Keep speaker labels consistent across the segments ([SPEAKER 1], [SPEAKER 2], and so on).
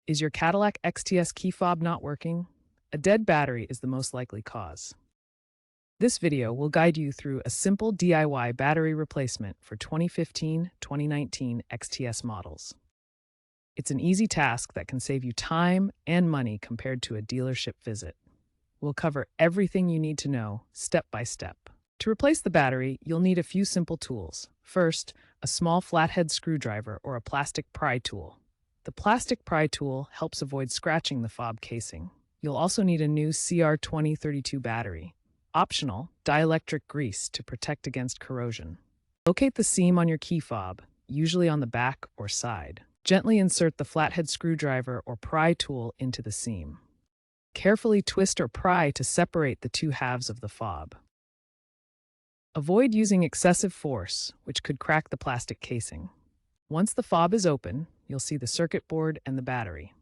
[SPEAKER 1] Is your Cadillac XTS key fob not working? A dead battery is the most likely cause. This video will guide you through a simple DIY battery replacement for 2015-2019 XTS models. It's an easy task that can save you time and money compared to a dealership visit. We'll cover everything you need to know, step by step. To replace the battery, you'll need a few simple tools. First, a small flathead screwdriver or a plastic pry tool. The plastic pry tool helps avoid scratching the fob casing. You'll also need a new CR2032 battery. Optional, dielectric grease to protect against corrosion. Locate the seam on your key fob, usually on the back or side. Gently insert the flathead screwdriver or pry tool into the seam. Carefully twist or pry to separate the two halves of the fob. Avoid using excessive force, which could crack the plastic casing. Once the fob is open, you'll see the circuit board and the battery.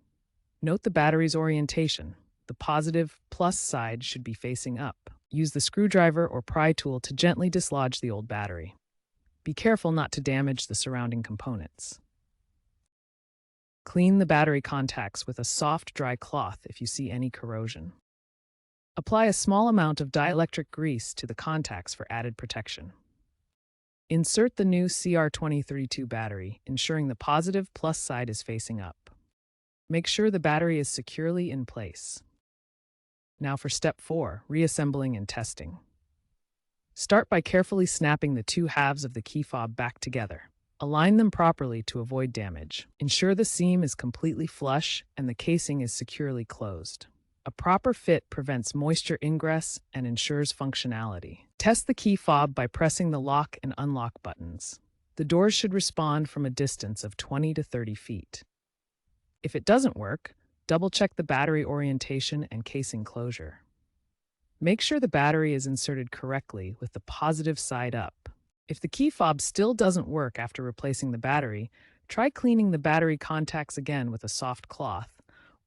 [SPEAKER 1] Note the battery's orientation. The positive plus side should be facing up. Use the screwdriver or pry tool to gently dislodge the old battery. Be careful not to damage the surrounding components. Clean the battery contacts with a soft, dry cloth if you see any corrosion. Apply a small amount of dielectric grease to the contacts for added protection. Insert the new CR2032 battery, ensuring the positive plus side is facing up. Make sure the battery is securely in place. Now for step 4, reassembling and testing. Start by carefully snapping the two halves of the key fob back together. Align them properly to avoid damage. Ensure the seam is completely flush and the casing is securely closed. A proper fit prevents moisture ingress and ensures functionality. Test the key fob by pressing the lock and unlock buttons. The doors should respond from a distance of 20 to 30 feet. If it doesn't work, double-check the battery orientation and casing closure. Make sure the battery is inserted correctly with the positive side up. If the key fob still doesn't work after replacing the battery, try cleaning the battery contacts again with a soft cloth,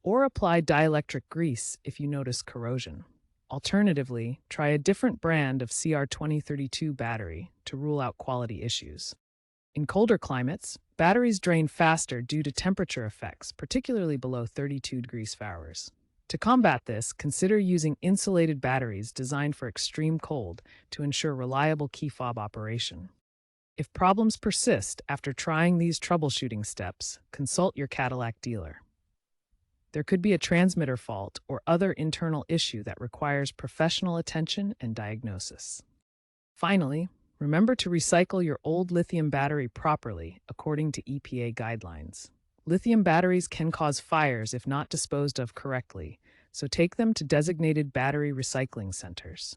[SPEAKER 1] or apply dielectric grease if you notice corrosion. Alternatively, try a different brand of CR2032 battery to rule out quality issues. In colder climates, batteries drain faster due to temperature effects, particularly below 32 degrees Fahrenheit. To combat this, consider using insulated batteries designed for extreme cold to ensure reliable key fob operation. If problems persist after trying these troubleshooting steps, consult your Cadillac dealer. There could be a transmitter fault or other internal issue that requires professional attention and diagnosis. Finally, remember to recycle your old lithium battery properly according to EPA guidelines. Lithium batteries can cause fires if not disposed of correctly, so take them to designated battery recycling centers.